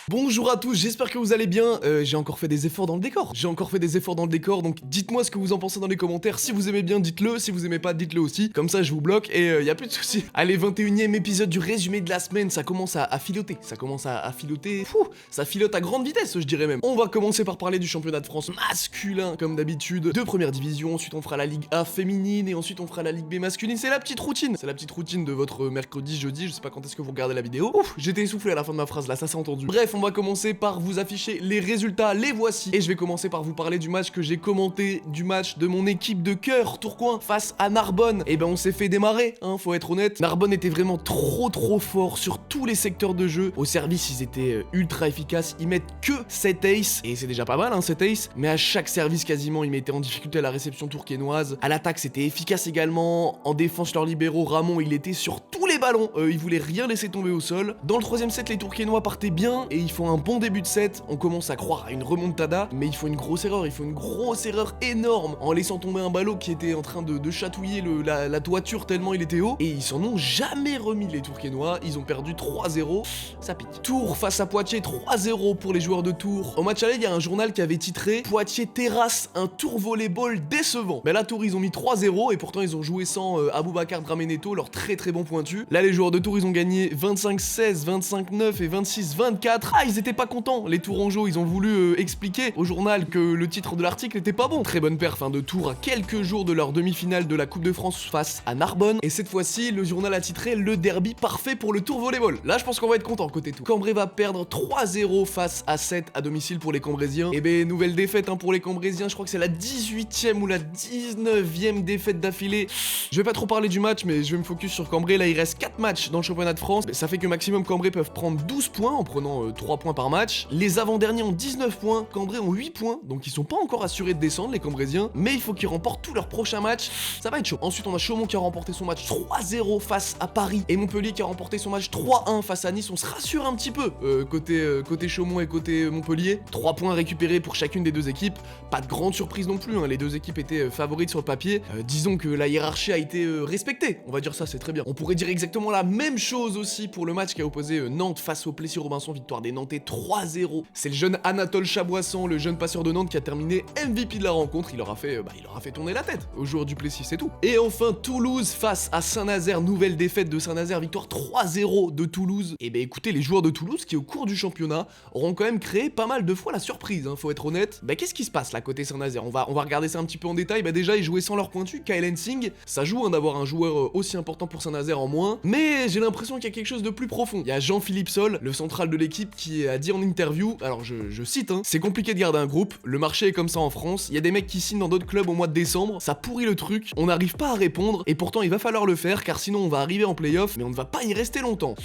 Bonjour à tous, j'espère que vous allez bien. J'ai encore fait des efforts dans le décor. Donc dites-moi ce que vous en pensez dans les commentaires. Si vous aimez bien, dites-le. Si vous aimez pas, dites-le aussi. Comme ça, je vous bloque et y a plus de soucis. Allez, 21e épisode du résumé de la semaine. Ça commence à filoter. Fou, ça filote à grande vitesse, je dirais même. On va commencer par parler du championnat de France masculin, comme d'habitude. De première division. Ensuite, on fera la Ligue A féminine et ensuite, on fera la Ligue B masculine. C'est la petite routine. C'est la petite routine de votre mercredi, jeudi. Je sais pas quand est-ce que vous regardez la vidéo. Ouf, j'étais essoufflé à la fin de ma phrase là, ça s'est entendu. Bref, on va commencer par vous afficher les résultats, les voici. Et je vais commencer par vous parler du match que j'ai commenté, du match de mon équipe de cœur, Tourcoing, face à Narbonne. Et ben on s'est fait démarrer, hein, faut être honnête. Narbonne était vraiment trop fort sur tous les secteurs de jeu. Au service, ils étaient ultra efficaces, ils mettent que 7 aces, et c'est déjà pas mal, hein, 7 aces. Mais à chaque service quasiment, ils mettaient en difficulté la réception tourquenoise. À l'attaque, c'était efficace également. En défense, leurs libéraux, Ramon, il était sur tous les ballons. Il voulait rien laisser tomber au sol. Dans le troisième set, les Tourquenois partaient bien, et ils font un bon début de set, on commence à croire à une remontada, mais il faut une grosse erreur énorme en laissant tomber un ballon qui était en train de chatouiller la toiture tellement il était haut, et ils s'en ont jamais remis les Tourquenois, ils ont perdu 3-0, ça pique. Tours face à Poitiers, 3-0 pour les joueurs de Tours. Au match aller, il y a un journal qui avait titré « Poitiers terrasse un tour volleyball décevant ». Mais là, Tours, ils ont mis 3-0, et pourtant ils ont joué sans Aboubacar Drameneto, leur très bon pointu. Là, les joueurs de Tours, ils ont gagné 25-16, 25-9 et 26-24. Ah, ils étaient pas contents, les Tourangeaux, ils ont voulu expliquer au journal que le titre de l'article était pas bon. Très bonne perf de Tours à quelques jours de leur demi-finale de la Coupe de France face à Narbonne. Et cette fois-ci, le journal a titré le derby parfait pour le Tour volleyball. Là, je pense qu'on va être content côté Tours. Cambrai va perdre 3-0 face à 7 à domicile pour les Cambrésiens. Et ben, nouvelle défaite pour les Cambrésiens. Je crois que c'est la 18e ou la 19e défaite d'affilée. Je vais pas trop parler du match, mais je vais me focus sur Cambrai. Là, il reste 4 matchs dans le championnat de France. Ça fait que maximum Cambrai peuvent prendre 12 points en prenant 3 points par match. Les avant-derniers ont 19 points, Cambrai ont 8 points, donc ils sont pas encore assurés de descendre, les Cambrésiens, mais il faut qu'ils remportent tous leurs prochains matchs, ça va être chaud. Ensuite, on a Chaumont qui a remporté son match 3-0 face à Paris, et Montpellier qui a remporté son match 3-1 face à Nice. On se rassure un petit peu, côté Chaumont et côté Montpellier. 3 points récupérés pour chacune des deux équipes, pas de grande surprise non plus, hein. Les deux équipes étaient favorites sur le papier. Disons que la hiérarchie a été respectée, on va dire ça, c'est très bien. On pourrait dire exactement la même chose aussi pour le match qui a opposé Nantes face au Plessis-Robinson, victoire des Nantais 3-0. C'est le jeune Anatole Chaboisson, le jeune passeur de Nantes, qui a terminé MVP de la rencontre. Il leur a fait tourner la tête aux joueurs du Plessis, c'est tout. Et enfin, Toulouse face à Saint-Nazaire, nouvelle défaite de Saint-Nazaire, victoire 3-0 de Toulouse. Et ben écoutez, les joueurs de Toulouse qui au cours du championnat auront quand même créé pas mal de fois la surprise, hein, faut être honnête. Bah qu'est-ce qui se passe là côté Saint-Nazaire, on va regarder ça un petit peu en détail. Bah déjà, ils jouaient sans leur pointu, Kyle Hensing. Ça joue d'avoir un joueur aussi important pour Saint-Nazaire en moins, mais j'ai l'impression qu'il y a quelque chose de plus profond. Il y a Jean-Philippe Sol, le central de l'équipe, qui a dit en interview, alors je cite, hein, c'est compliqué de garder un groupe, le marché est comme ça en France, il y a des mecs qui signent dans d'autres clubs au mois de décembre, ça pourrit le truc, on n'arrive pas à répondre, et pourtant il va falloir le faire, car sinon on va arriver en playoff, mais on ne va pas y rester longtemps.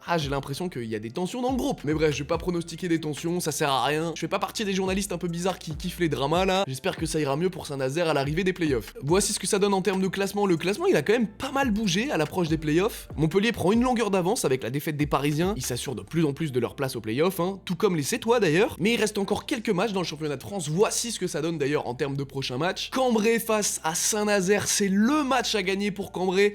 Ah, j'ai l'impression qu'il y a des tensions dans le groupe. Mais bref, je vais pas pronostiquer des tensions, ça sert à rien. Je fais pas partie des journalistes un peu bizarres qui kiffent les dramas là. J'espère que ça ira mieux pour Saint-Nazaire à l'arrivée des playoffs. Voici ce que ça donne en termes de classement. Le classement, il a quand même pas mal bougé à l'approche des playoffs. Montpellier prend une longueur d'avance avec la défaite des Parisiens. Ils s'assurent de plus en plus de leur place aux playoffs, hein, tout comme les Sétois d'ailleurs. Mais il reste encore quelques matchs dans le championnat de France. Voici ce que ça donne d'ailleurs en termes de prochains matchs. Cambrai face à Saint-Nazaire, c'est le match à gagner pour Cambrai.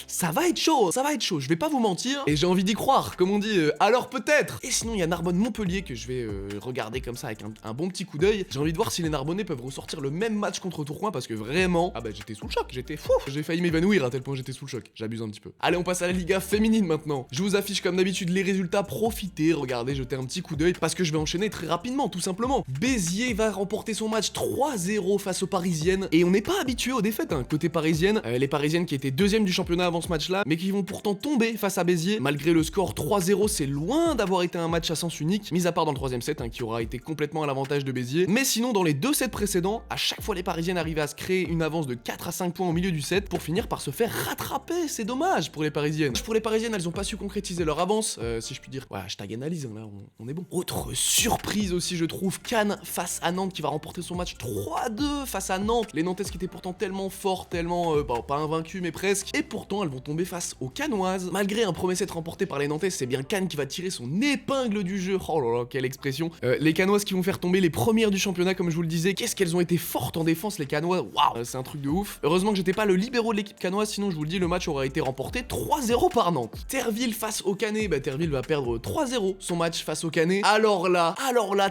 Ça va être chaud, je vais pas vous mentir. Et j'ai envie d'y croire, comme on dit, alors peut-être. Et sinon, il y a Narbonne-Montpellier que je vais regarder comme ça avec un bon petit coup d'œil. J'ai envie de voir si les Narbonnais peuvent ressortir le même match contre Tourcoing, parce que vraiment, ah bah j'étais sous le choc, j'étais fou. J'ai failli m'évanouir à tel point j'étais sous le choc. J'abuse un petit peu. Allez, on passe à la Liga féminine maintenant. Je vous affiche comme d'habitude les résultats. Profitez, regardez, jetez un petit coup d'œil parce que je vais enchaîner très rapidement, tout simplement. Béziers va remporter son match 3-0 face aux Parisiennes, et on n'est pas habitué aux défaites, hein. Côté parisienne, les Parisiennes qui étaient deuxième du championnat avant ce match-là, mais qui vont pourtant tomber face à Béziers. Malgré le score 3-0, c'est loin d'avoir été un match à sens unique, mis à part dans le troisième set, hein, qui aura été complètement à l'avantage de Béziers. Mais sinon, dans les deux sets précédents, à chaque fois les Parisiennes arrivaient à se créer une avance de 4 à 5 points au milieu du set pour finir par se faire rattraper. C'est dommage pour les Parisiennes. Pour les Parisiennes, elles ont pas su concrétiser leur avance, si je puis dire. Ouais, hashtag analyse, hein, là, on est bon. Autre surprise aussi, je trouve, Cannes face à Nantes qui va remporter son match 3-2 face à Nantes. Les Nantaises qui étaient pourtant tellement fortes, tellement, pas invaincues, mais presque. Et pourtant, elles vont tomber face aux Cannoises. Malgré un premier set remporté par les Nantaises, c'est bien Cannes qui va tirer son épingle du jeu. Oh là là, quelle expression. Les Cannoises qui vont faire tomber les premières du championnat, comme je vous le disais. Qu'est-ce qu'elles ont été fortes en défense, les Cannoises. Waouh, c'est un truc de ouf. Heureusement que j'étais pas le libéraux de l'équipe cannoise, sinon je vous le dis, le match aurait été remporté 3 3-0 par Nantes. Terville face au Canet, bah Terville va perdre 3-0 son match face au Canet. Alors là,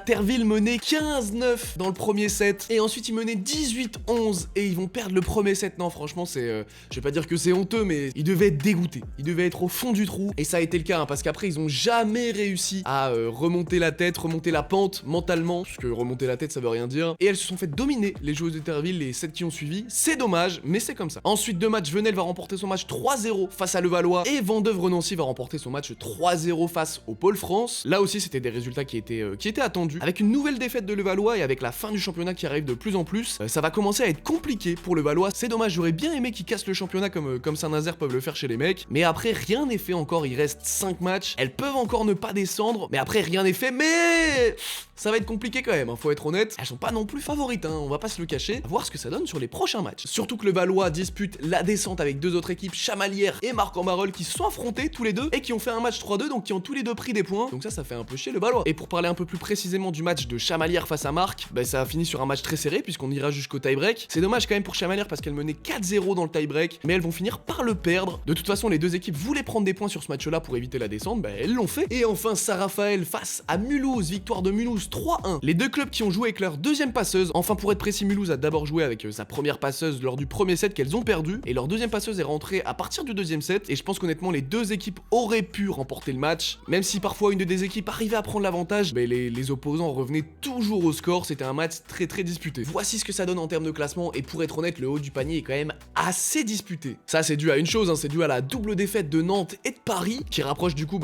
Terville menait 15-9 dans le premier set et ensuite ils menaient 18-11 et ils vont perdre le premier set. Non, franchement, c'est je vais pas dire que c'est honteux, mais ils devaient être dégoûtés. Ils devaient être au fond du trou et ça a été le cas, hein, parce qu'après ils ont jamais réussi à remonter la tête, remonter la pente mentalement, parce que remonter la tête ça veut rien dire. Et elles se sont fait dominer, les joueuses de Terville, les 7 qui ont suivi. C'est dommage, mais c'est comme ça. Ensuite, deux matchs, Venelle va remporter son match 3-0 face à Levallois et Vendeuvre-Nancy va remporter son match 3-0 face au Pôle France. Là aussi, c'était des résultats qui étaient attendus. Avec une nouvelle défaite de Levallois et avec la fin du championnat qui arrive de plus en plus, ça va commencer à être compliqué pour Levallois. C'est dommage, j'aurais bien aimé qu'ils cassent le championnat comme Saint-Nazaire peuvent le faire chez les mecs. Mais après, rien n'est fait encore, il reste 5 matchs. Elles peuvent encore ne pas descendre, mais après, rien n'est fait. Mais ça va être compliqué quand même, hein, faut être honnête. Elles sont pas non plus favorites, hein, on va pas se le cacher. À voir ce que ça donne sur les prochains matchs. Surtout que le Levallois dispute la descente avec deux autres équipes, Chamalières et Marc-en-Barœul, qui se sont affrontés tous les deux et qui ont fait un match 3-2, donc qui ont tous les deux pris des points. Donc ça fait un peu chier le Levallois. Et pour parler un peu plus précisément du match de Chamalières face à Marc, bah ça a fini sur un match très serré puisqu'on ira jusqu'au tie-break. C'est dommage quand même pour Chamalières parce qu'elles menaient 4-0 dans le tie-break, mais elles vont finir par le perdre. De toute façon, les deux équipes voulaient prendre des points sur ce match-là pour éviter la descente, bah elles l'ont fait. Et enfin, Saint-Raphaël face à Mulhouse, victoire de Mulhouse 3-1. Les deux clubs qui ont joué avec leur deuxième passeuse. Enfin, pour être précis, Mulhouse a d'abord joué avec sa première passeuse lors du premier set qu'elles ont perdu, et leur deuxième passeuse est rentrée à partir du deuxième set. Et je pense qu'honnêtement, les deux équipes auraient pu remporter le match, même si parfois une des équipes arrivait à prendre l'avantage, mais les opposants revenaient toujours au score. C'était un match très disputé. Voici ce que ça donne en termes de classement, et pour être honnête, le haut du panier est quand même assez disputé. Ça, c'est dû à une chose, hein, c'est dû à la double défaite de Nantes et de Paris, qui rapproche du coup,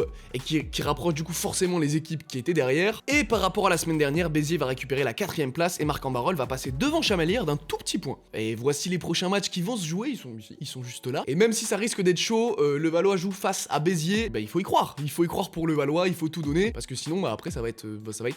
qui rapproche du coup forcément les équipes qui étaient derrière. Et par rapport à la semaine dernière, Béziers va récupérer la 4ème place et Marc-en-Barœul va passer devant Chamalières d'un tout petit point. Et voici les prochains matchs qui vont se jouer, ils sont juste là. Et même si ça risque d'être chaud, le Levallois joue face à Béziers, bah il faut y croire. Il faut y croire pour le Levallois, il faut tout donner, parce que sinon bah après ça va être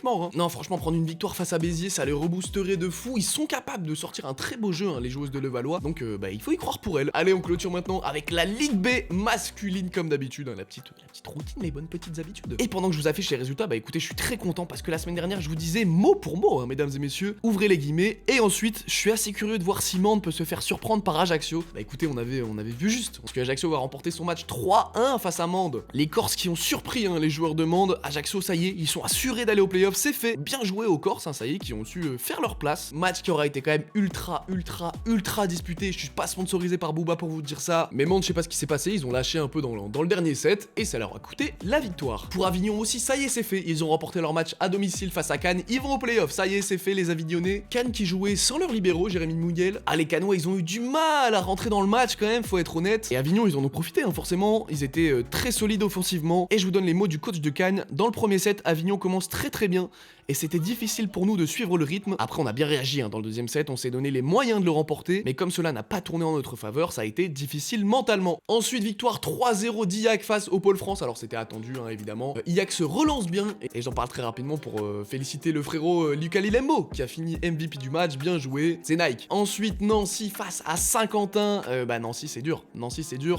mort, hein. Non, franchement, prendre une victoire face à Béziers, ça les reboosterait de fou. Ils sont capables de sortir un très beau jeu, hein, les joueuses de Levallois, donc bah il faut y croire pour elles. Allez, on clôture maintenant avec la Ligue B masculine comme d'habitude, hein, la petite routine, les bonnes petites habitudes. Et pendant que je vous affiche les résultats, bah écoutez, je suis très content parce que la semaine dernière, je vous disais mot pour mot, hein, mesdames et messieurs, ouvrez les guillemets. Et ensuite, je suis assez curieux de voir si Mende peut se faire surprendre par Ajaccio. Bah écoutez, on avait vu juste, parce que Ajaccio va remporter son match 3-1 face à Mende. Les Corses qui ont surpris, hein, les joueurs de Mende. Ajaccio, ça y est, ils sont assurés d'aller au playoff, c'est fait. Bien joué aux Corses, hein, ça y est, qui ont su faire leur place. Match qui aura été quand même ultra disputé. Je suis pas sponsorisé par Booba pour vous dire ça, mais Mende, je sais pas ce qui s'est passé, ils ont lâché un peu dans le dernier set et ça leur a coûté la victoire. Pour Avignon aussi, ça y est, c'est fait. Ils ont remporté leur match à domicile face à Cannes. Ils vont au playoff, ça y est, c'est fait, les Avignonnais. Cannes qui jouait sans leurs libéraux, Jérémy Mouyel. Ah, les Cannois, ils ont eu du mal à rentrer dans le match quand même, faut être honnête. Et Avignon, ils en ont profité, hein, forcément. Ils étaient très solides offensivement. Et je vous donne les mots du coach de Cannes. Dans le premier set, Avignon commence très bien. Et c'était difficile pour nous de suivre le rythme. Après, on a bien réagi, hein, dans le deuxième set, on s'est donné les moyens de le remporter, mais comme cela n'a pas tourné en notre faveur, ça a été difficile mentalement. Ensuite, victoire 3-0 d'IAC face au Pôle France, alors c'était attendu, hein, évidemment. IAC se relance bien, et j'en parle très rapidement pour féliciter le frérot Lucas Lilembo, qui a fini MVP du match, bien joué, c'est Nike. Ensuite, Nancy face à Saint-Quentin, bah Nancy c'est dur,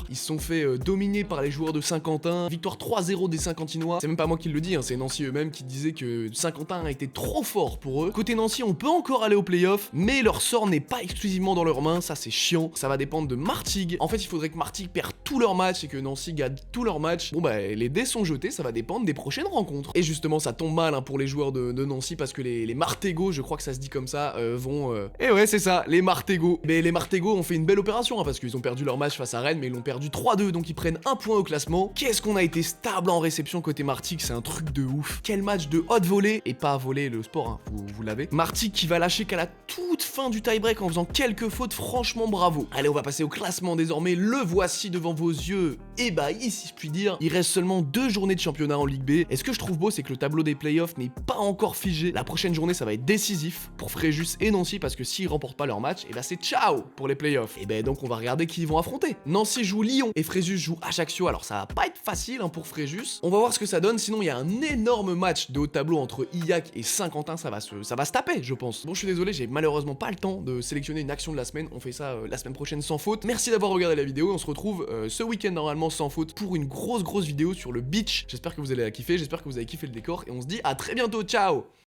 ils se sont fait dominer par les joueurs de Saint-Quentin, victoire 3-0 des Saint-Quentinois, c'est même pas moi qui le dis, hein, c'est Nancy eux-mêmes qui disaient que Saint-Quentin a été trop fort pour eux. Côté Nancy, on peut encore aller au playoff, mais leur sort n'est pas exclusivement dans leurs mains, ça c'est chiant. Ça va dépendre de Martigues. En fait, il faudrait que Martigues perde tous leurs matchs et que Nancy gagne tous leurs matchs. Bon bah, les dés sont jetés, ça va dépendre des prochaines rencontres. Et justement, ça tombe mal, hein, pour les joueurs de Nancy parce que les Martégots, je crois que ça se dit comme ça, vont... Et ouais, c'est ça, les Martégots. Mais les Martégots ont fait une belle opération, hein, parce qu'ils ont perdu leur match face à Rennes, mais ils l'ont perdu 3-2, donc ils prennent un point au classement. Qu'est-ce qu'on a été stable en réception côté Martigues, c'est un truc de ouf. Quel match de haute volée, et pas voler le sport, hein, vous l'avez. Martigues qui va lâcher qu'à la toute fin du tie-break en faisant quelques fautes, franchement bravo. Allez, on va passer au classement désormais, le voici devant vos yeux, ébahi si je puis dire. Il reste seulement 2 journées de championnat en Ligue B, et ce que je trouve beau, c'est que le tableau des playoffs n'est pas encore figé. La prochaine journée, ça va être décisif pour Fréjus et Nancy, parce que s'ils remportent pas leur match, et bah c'est ciao pour les playoffs. Et ben donc on va regarder qui ils vont affronter. Nancy joue Lyon, et Fréjus joue Ajaccio, alors ça va pas être facile, hein, pour Fréjus. On va voir ce que ça donne, sinon il y a un énorme match de haut tableau entre IAC et Saint-Quentin, ça va se taper, je pense. Bon, je suis désolé, j'ai malheureusement pas le temps de sélectionner une action de la semaine, on fait ça la semaine prochaine sans faute. Merci d'avoir regardé la vidéo, on se retrouve ce week-end normalement sans faute pour une grosse vidéo sur le beach. J'espère que vous allez la kiffer, j'espère que vous avez kiffé le décor, et on se dit à très bientôt, ciao.